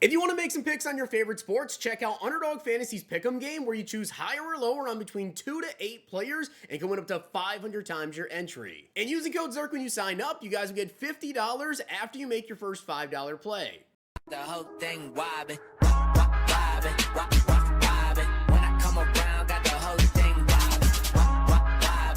If you want to make some picks on your favorite sports, check out Underdog Fantasy's Pick'em game where you choose higher or lower on between 2 to 8 players and can win up to 500 times your entry. And using code ZIRK when you sign up, you guys will get $50 after you make your first $5 play. The whole thing wobbin', wobbin', wobbin'. When I come around, got the whole thing wobbin'.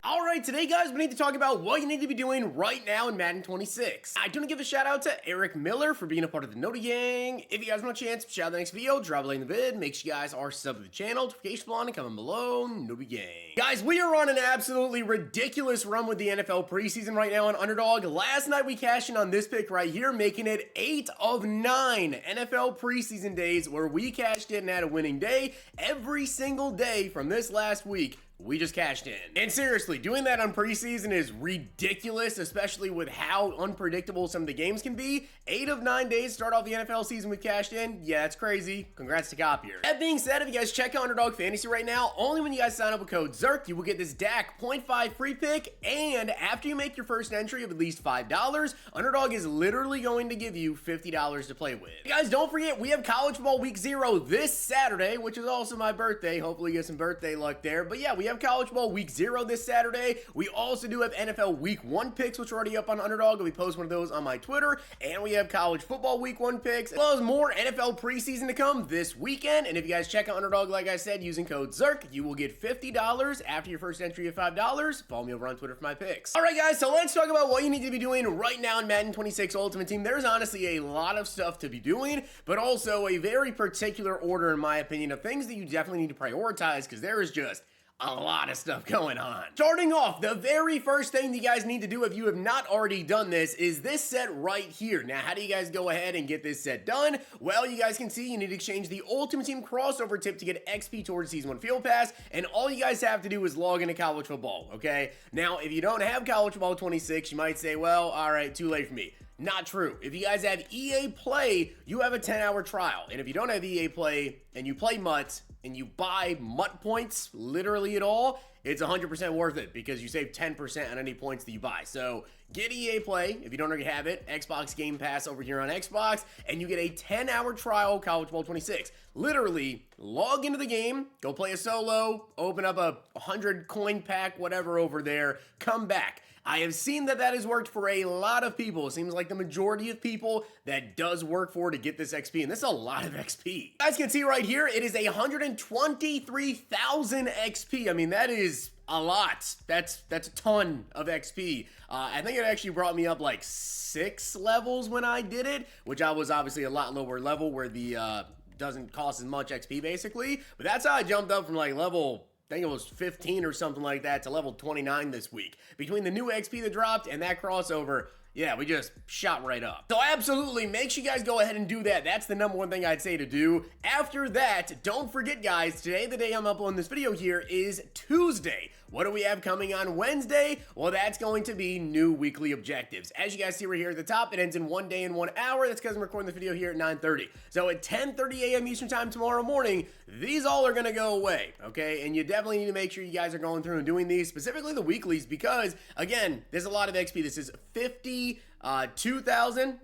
Alright, today guys, we need to talk about what you need to be doing right now in Madden 26. I do want to give a shout out to Eric Miller for being a part of the Noti Gang. If you guys want a chance, shout out the next video, drop a like in the vid, make sure you guys are subbed to the channel, notification bell on, and comment below, Noti Gang. Guys, we are on an absolutely ridiculous run with the NFL preseason right now on Underdog. Last night we cashed in on this pick right here, making it 8 of 9 NFL preseason days where we cashed in and had a winning day every single day from this last week. We just cashed in. And seriously, doing that on preseason is ridiculous, especially with how unpredictable some of the games can be. 8 of 9 days start off the NFL season with cashed in. Yeah, it's crazy. Congrats to Copier. That being said, if you guys check out Underdog Fantasy right now, only when you guys sign up with code ZIRK, you will get this DAC 0.5 free pick. And after you make your first entry of at least $5, Underdog is literally going to give you $50 to play with. Guys, don't forget, we have college football week 0 this Saturday, which is also my birthday. Hopefully you get some birthday luck there. But yeah, we have college ball week 0 this Saturday. We also do have NFL week 1 picks, which are already up on Underdog. We post one of those on my Twitter. And we have college football week 1 picks, as well as more NFL preseason to come this weekend. And if you guys check out Underdog, like I said, using code ZIRK, you will get $50 after your first entry of $5. Follow me over on Twitter for my picks. All right, guys, so let's talk about what you need to be doing right now in Madden 26 Ultimate Team. There's honestly a lot of stuff to be doing, but also a very particular order, in my opinion, of things that you definitely need to prioritize, because there is just a lot of stuff going on. Starting off, the very first thing you guys need to do if you have not already done this is this set right here. Now, how do you guys go ahead and get this set done? Well, you guys can see you need to exchange the Ultimate Team crossover tip to get XP towards Season 1 Field Pass, and all you guys have to do is log into college football, okay? Now, if you don't have college football 26, you might say, well, all right, too late for me. Not true. If you guys have EA Play, you have a 10-hour trial. And if you don't have EA Play and you play MUT and you buy MUT points literally at all, it's 100% worth it because you save 10% on any points that you buy. So get EA Play if you don't already have it, Xbox Game Pass over here on Xbox, and you get a 10-hour trial College Ball 26. Literally, log into the game, go play a solo, open up a 100 coin pack, whatever over there, come back. I have seen that has worked for a lot of people. It seems like the majority of people that does work for to get this XP, and this is a lot of XP. You guys can see right here, it is 123,000 XP. I mean, that is a lot. That's a ton of XP. I think it actually brought me up like 6 levels when I did it, which I was obviously a lot lower level where the doesn't cost as much XP basically. But that's how I jumped up from like level, I think it was 15 or something like that, to level 29 this week. Between the new XP that dropped and that crossover, yeah, we just shot right up. So absolutely, make sure you guys go ahead and do that. That's the #1 thing I'd say to do. After that, don't forget, guys, today, the day I'm uploading this video here, is Tuesday. What do we have coming on Wednesday? Well, that's going to be new weekly objectives. As you guys see right here at the top, it ends in 1 day and 1 hour. That's because I'm recording the video here at 9:30. So at 10:30 a.m. Eastern time tomorrow morning, these all are going to go away, okay? And you definitely need to make sure you guys are going through and doing these, specifically the weeklies, because, again, there's a lot of XP. This is 54,000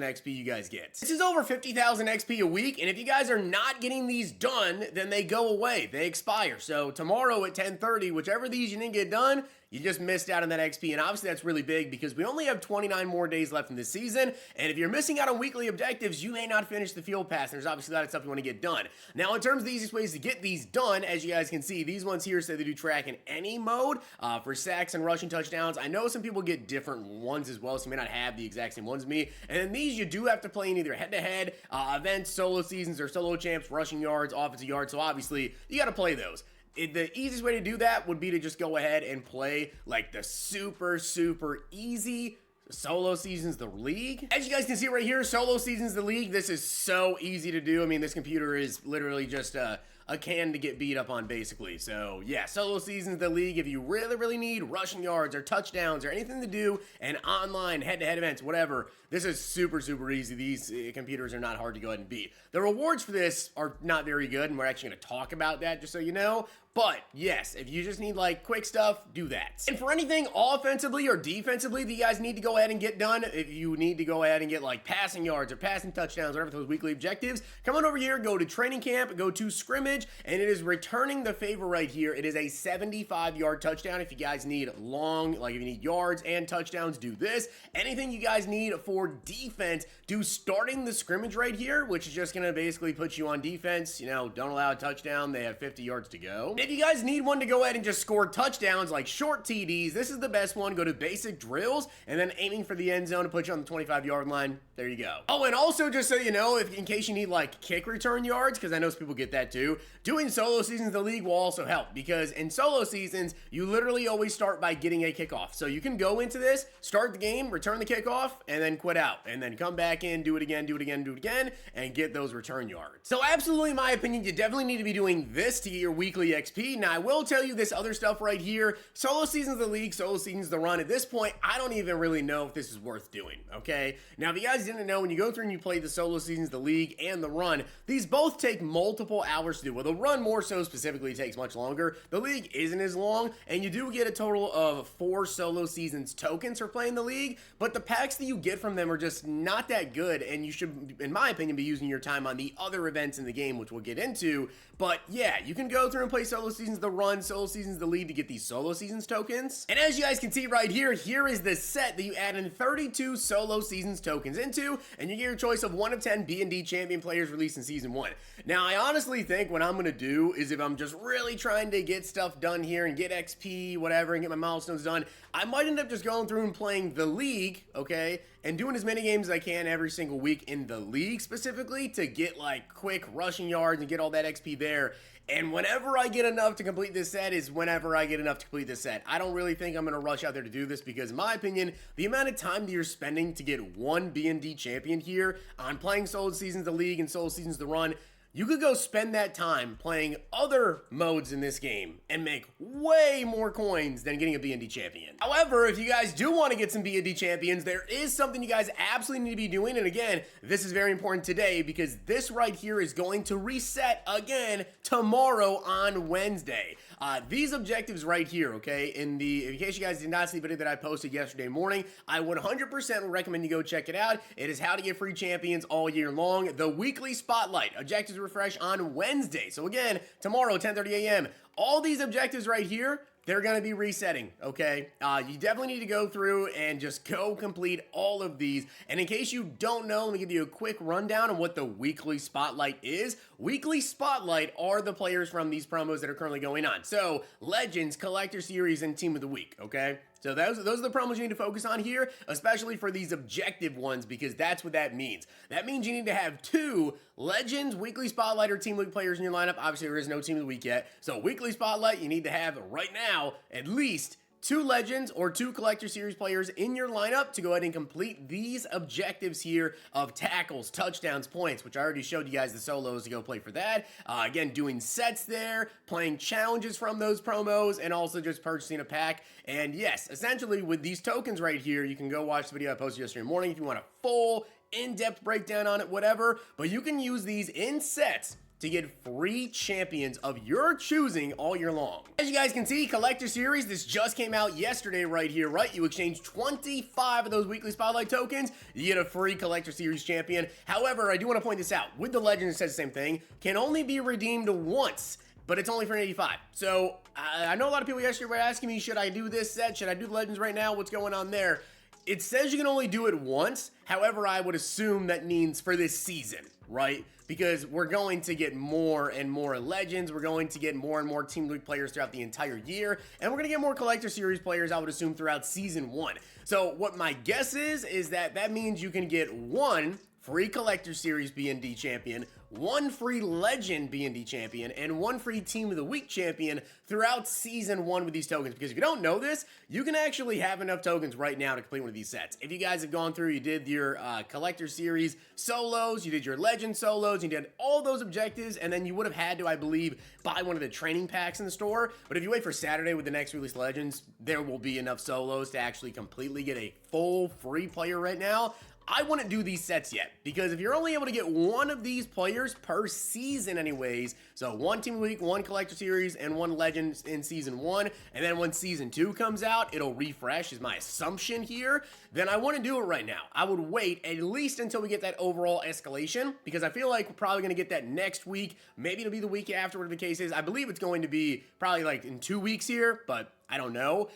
XP you guys get. This is over 50,000 XP a week, and if you guys are not getting these done, then they go away. They expire. So tomorrow at 10:30, whichever these you didn't get done, you just missed out on that XP, and obviously that's really big because we only have 29 more days left in this season, and if you're missing out on weekly objectives, you may not finish the field pass, and there's obviously a lot of stuff you want to get done. Now, in terms of the easiest ways to get these done, as you guys can see, these ones here say they do track in any mode for sacks and rushing touchdowns. I know some people get different ones as well, so you may not have the exact same ones as me, and then these you do have to play in either head-to-head, events, solo seasons, or solo champs, rushing yards, offensive yards, so obviously you got to play those. The easiest way to do that would be to just go ahead and play like the super easy solo seasons the league. As you guys can see right here, solo seasons the league. This is so easy to do. I mean, this computer is literally just a can to get beat up on basically. So yeah, solo seasons the league. If you really need rushing yards or touchdowns or anything to do, and online head-to-head events, whatever, this is super easy. These computers are not hard to go ahead and beat. The rewards for this are not very good, and we're actually going to talk about that just so you know. But yes, if you just need like quick stuff, do that. And for anything offensively or defensively that you guys need to go ahead and get done, if you need to go ahead and get like passing yards or passing touchdowns, whatever those weekly objectives, come on over here, go to training camp, go to scrimmage, and it is returning the favor right here. It is a 75-yard touchdown. If you guys need long, like if you need yards and touchdowns, do this. Anything you guys need for defense, do starting the scrimmage right here, which is just going to basically put you on defense. You know, don't allow a touchdown. They have 50 yards to go. If you guys need one to go ahead and just score touchdowns like short TDs, this is the best one. Go to basic drills and then aiming for the end zone to put you on the 25-yard line. There you go. Oh, and also just so you know, if in case you need like kick return yards, because I know some people get that too, doing solo seasons of the league will also help, because in solo seasons, you literally always start by getting a kickoff. So you can go into this, start the game, return the kickoff, and then quit out, and then come back in, do it again, do it again, do it again, and get those return yards. So absolutely, in my opinion, you definitely need to be doing this to get your weekly XP. Now, I will tell you this other stuff right here, solo seasons of the league, solo seasons of the run. At this point, I don't even really know if this is worth doing, okay? Now, if you guys didn't know, when you go through and you play the solo seasons of the league and the run, these both take multiple hours to do. Well, the run more so specifically takes much longer. The league isn't as long, and you do get a total of 4 solo seasons tokens for playing the league, but the packs that you get from them are just not that good, and you should, in my opinion, be using your time on the other events in the game, which we'll get into. But yeah, you can go through and play solo seasons of the run, solo seasons of the league to get these solo seasons tokens. And as you guys can see right here, here is the set that you add in 32 solo seasons tokens into, and you get your choice of 1 of 10 B&D champion players released in season 1. Now, I honestly think what I'm going to do is, if I'm just really trying to get stuff done here and get XP, whatever, and get my milestones done, I might end up just going through and playing the league, okay, and doing as many games as I can every single week in the league specifically to get like quick rushing yards and get all that XP there. And whenever I get enough to complete this set is whenever I get enough to complete this set. I don't really think I'm going to rush out there to do this, because in my opinion, the amount of time that you're spending to get one B&D champion here on playing solo seasons of the league and solo seasons of the run, you could go spend that time playing other modes in this game and make way more coins than getting a B&D champion. However, if you guys do want to get some B&D champions, there is something you guys absolutely need to be doing. And again, this is very important today, because this right here is going to reset again tomorrow on Wednesday. These objectives right here, okay, in case you guys did not see the video that I posted yesterday morning, I 100% would recommend you go check it out. It is how to get free champions all year long. The weekly spotlight objectives refresh on Wednesday. So again, tomorrow, 10:30 a.m. All these objectives right here, they're going to be resetting, okay? You definitely need to go through and just go complete all of these. And in case you don't know, let me give you a quick rundown on what the weekly spotlight is. Weekly spotlight are the players from these promos that are currently going on. So, Legends, Collector Series, and Team of the Week, okay? So those are the promos you need to focus on here, especially for these objective ones, because that's what that means. That means you need to have 2 Legends, Weekly Spotlight, or Team of the Week players in your lineup. Obviously, there is no Team of the Week yet. So Weekly Spotlight, you need to have right now at least 2 Legends or 2 Collector Series players in your lineup to go ahead and complete these objectives here of tackles, touchdowns, points, which I already showed you guys the solos to go play for that. Again, doing sets there, playing challenges from those promos, and also just purchasing a pack. And yes, essentially with these tokens right here, you can go watch the video I posted yesterday morning if you want a full in-depth breakdown on it, whatever. But you can use these in sets to get free champions of your choosing all year long. As you guys can see, Collector Series, this just came out yesterday right here, right? You exchange 25 of those weekly spotlight tokens, you get a free Collector Series champion. However, I do want to point this out. With the Legends, it says the same thing. Can only be redeemed once, but it's only for an 85. So, I know a lot of people yesterday were asking me, should I do this set? Should I do the Legends right now? What's going on there? It says you can only do it once. However, I would assume that means for this season, right? Because we're going to get more and more Legends. We're going to get more and more Team League players throughout the entire year. And we're going to get more Collector Series players, I would assume, throughout Season 1. So what my guess is that means you can get 1 free Collector Series B&D champion, 1 free Legend B&D champion, and 1 free Team of the Week champion throughout Season 1 with these tokens. Because if you don't know this, you can actually have enough tokens right now to complete one of these sets. If you guys have gone through, you did your Collector Series solos, you did your Legend solos, you did all those objectives, and then you would have had to, I believe, buy one of the training packs in the store. But if you wait for Saturday with the next released Legends, there will be enough solos to actually completely get a full free player right now. I wouldn't do these sets yet, because if you're only able to get one of these players per season anyways, so one Team of the Week, one Collector Series, and one Legends in Season 1, and then when Season 2 comes out, it'll refresh, is my assumption here, then I wouldn't do it right now. I would wait at least until we get that overall escalation, because I feel like we're probably going to get that next week, maybe it'll be the week after, whatever the case is. I believe it's going to be probably like in 2 weeks here, but I don't know.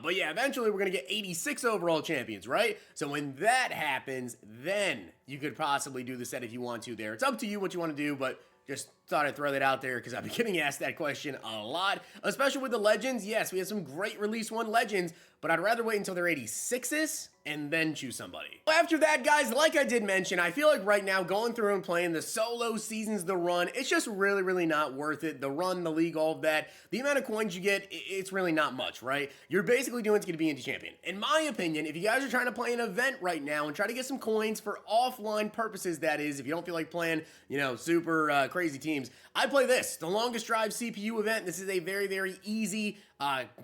But yeah, eventually we're going to get 86 overall champions, right? So when that happens, then you could possibly do the set if you want to there. It's up to you what you want to do, but just thought I'd throw that out there because I've been getting asked that question a lot, especially with the Legends. Yes, we have some great Release 1 Legends, but I'd rather wait until they're 86s and then choose somebody. After that, guys, like I did mention, I feel like right now going through and playing the solo seasons, the run, it's just really not worth it. The run, the league, all of that, the amount of coins you get, it's really not much, right? You're basically doing it to get a BNT champion. In my opinion, if you guys are trying to play an event right now and try to get some coins for offline purposes, that is, if you don't feel like playing, you know, super crazy teams, I play this, the longest drive CPU event. This is a very easy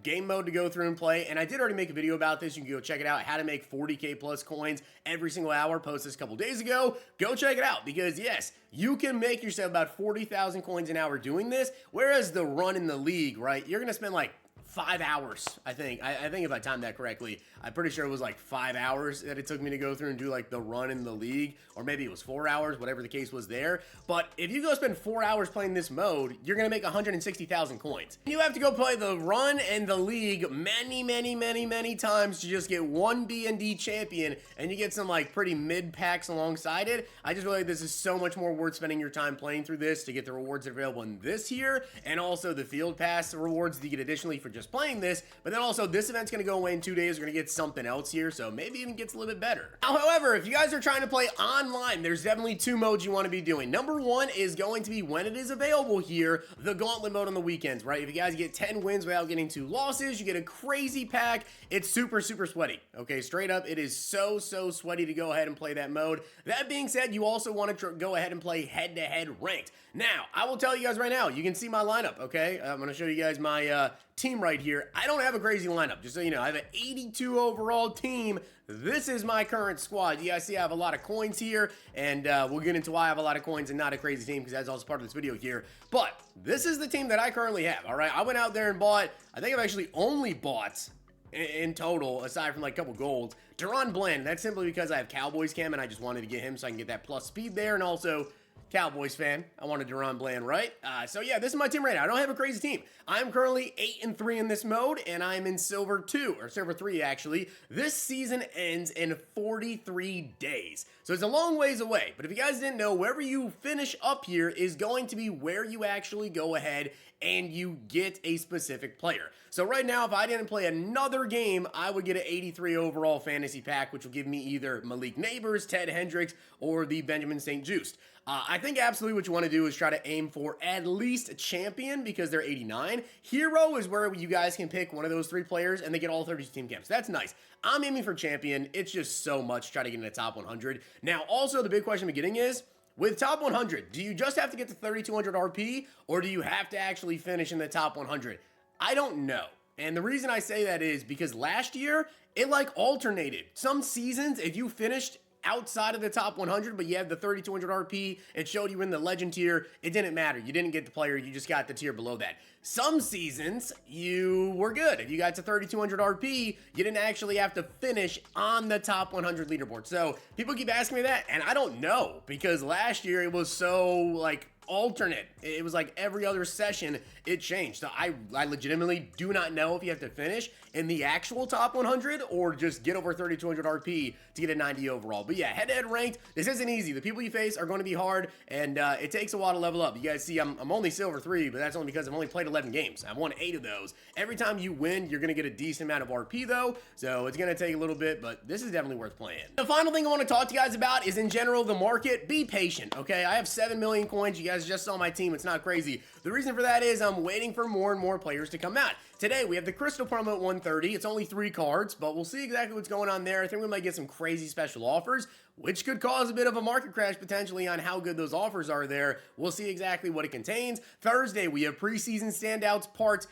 game mode to go through and play, and I did already make a video about this. You can go check it out, how to make 40k plus coins every single hour. Posted this a couple days ago. Go check it out, because yes, you can make yourself about 40,000 coins an hour doing this, whereas the run in the league, right, you're gonna spend like 5 hours, I think. I think if I timed that correctly, I'm pretty sure it was like 5 hours that it took me to go through and do like the run in the league, or maybe it was 4 hours, whatever the case was there. But if you go spend 4 hours playing this mode, you're gonna make 160,000 coins. You have to go play the run and the league many times to just get one BND champion, and you get some like pretty mid packs alongside it. I just feel like this is so much more worth spending your time playing through this to get the rewards available in this here, and also the field pass rewards that you get additionally for just playing this. But then also this event's gonna go away in 2 days. We're gonna get something else here, so maybe even gets a little bit better. Now, however, if you guys are trying to play online, there's definitely 2 modes you want to be doing. Number 1 is going to be, when it is available here, the gauntlet mode on the weekends, right? If you guys get 10 wins without getting 2 losses, you get a crazy pack. It's super sweaty. Okay, straight up, it is so sweaty to go ahead and play that mode. That being said, you also want to go ahead and play head-to-head ranked. Now, I will tell you guys right now, you can see my lineup, okay? I'm going to show you guys my team right here. I don't have a crazy lineup, just so you know. I have an 82 overall team. This is my current squad. You guys see I have a lot of coins here, and we'll get into why I have a lot of coins and not a crazy team, because that's also part of this video here. But this is the team that I currently have, all right? I went out there and bought, I think I've actually only bought in total, aside from like a couple golds, Duran Bland. That's simply because I have Cowboys cam, and I just wanted to get him so I can get that plus speed there, and also Cowboys fan. I wanted Duran Bland, right? So yeah, this is my team right now. I don't have a crazy team. I'm currently 8-3 in this mode, and I'm in Silver 2, or Silver 3 actually. This season ends in 43 days. So it's a long ways away, but if you guys didn't know, wherever you finish up here is going to be where you actually go ahead and you get a specific player. So right now, if I didn't play another game, I would get an 83 overall fantasy pack, which will give me either Malik Neighbors, Ted Hendricks, or the Benjamin St. Just. I think absolutely what you want to do is try to aim for at least a champion, because they're 89. Hero is where you guys can pick one of those 3 players and they get all 32 team camps. That's nice. I'm aiming for champion. It's just so much to try to get in the top 100. Now, also the big question I'm getting is, with top 100, do you just have to get to 3,200 RP, or do you have to actually finish in the top 100? I don't know. And the reason I say that is because last year, it like alternated. Some seasons, if you finished outside of the top 100, but you had the 3,200 RP, it showed you in the legend tier, it didn't matter. You didn't get the player, you just got the tier below that. Some seasons, you were good. If you got to 3,200 RP, you didn't actually have to finish on the top 100 leaderboard. So people keep asking me that, and I don't know, because last year it was so like alternate. It was like every other session it changed. So I legitimately do not know if you have to finish in the actual top 100 or just get over 3,200 RP to get a 90 overall. But yeah, head-to-head ranked, this isn't easy. The people you face are going to be hard, and it takes a while to level up. You guys see I'm only Silver 3, but that's only because I've only played 11 games. I've won 8 of those. Every time you win, you're going to get a decent amount of RP though, so it's going to take a little bit, but this is definitely worth playing. The final thing I want to talk to you guys about is, in general, the market. Be patient, okay? I have 7 million coins. You guys just saw my team. It's not crazy. The reason for that is I'm waiting for more and more players to come out. Today, we have the Crystal promo at 130. It's only 3 cards, but we'll see exactly what's going on there. I think we might get some crazy special offers. which could cause a bit of a market crash potentially on how good those offers are there. We'll see exactly what it contains. Thursday, we have preseason standouts part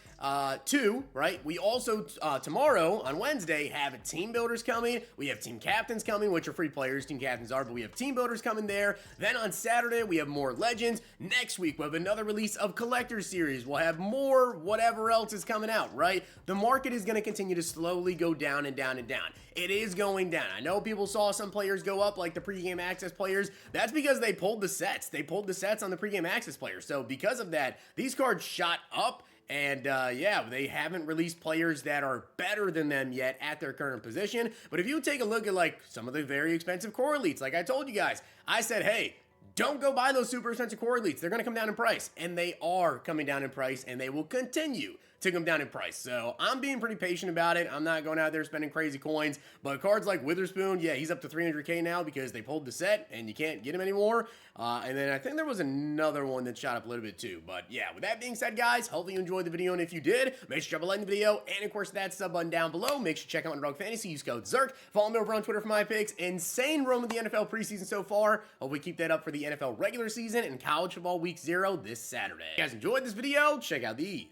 2, right? We also, tomorrow on Wednesday, have team builders coming. We have team captains coming, which are free players, team captains are, but we have team builders coming there. Then on Saturday, we have more legends. Next week, we'll have another release of collector's series. We'll have more whatever else is coming out, right? The market is going to continue to slowly go down and down and down. It is going down. I know people saw some players go up, like the pregame access players. That's because they pulled the sets. They pulled the sets on the pregame access players. So because of that, these cards shot up. And yeah, they haven't released players that are better than them yet at their current position. But if you take a look at like some of the very expensive core elites, like I told you guys, I said, hey, don't go buy those super expensive core elites. They're going to come down in price. And they are coming down in price, and they will continue to come down in price. So I'm being pretty patient about it. I'm not going out there spending crazy coins. But cards like Witherspoon, yeah, he's up to 300k now because they pulled the set and you can't get him anymore. And then I think there was another one that shot up a little bit too. But yeah, with that being said, guys, hopefully you enjoyed the video. And if you did, make sure to drop a like in the video. And of course, that sub button down below. Make sure to check out Underdog Fantasy. Use code ZERK. Follow me over on Twitter for my picks. Insane run with the NFL preseason so far. Hope we keep that up for the NFL regular season and college football week 0 this Saturday. If you guys enjoyed this video, check out these.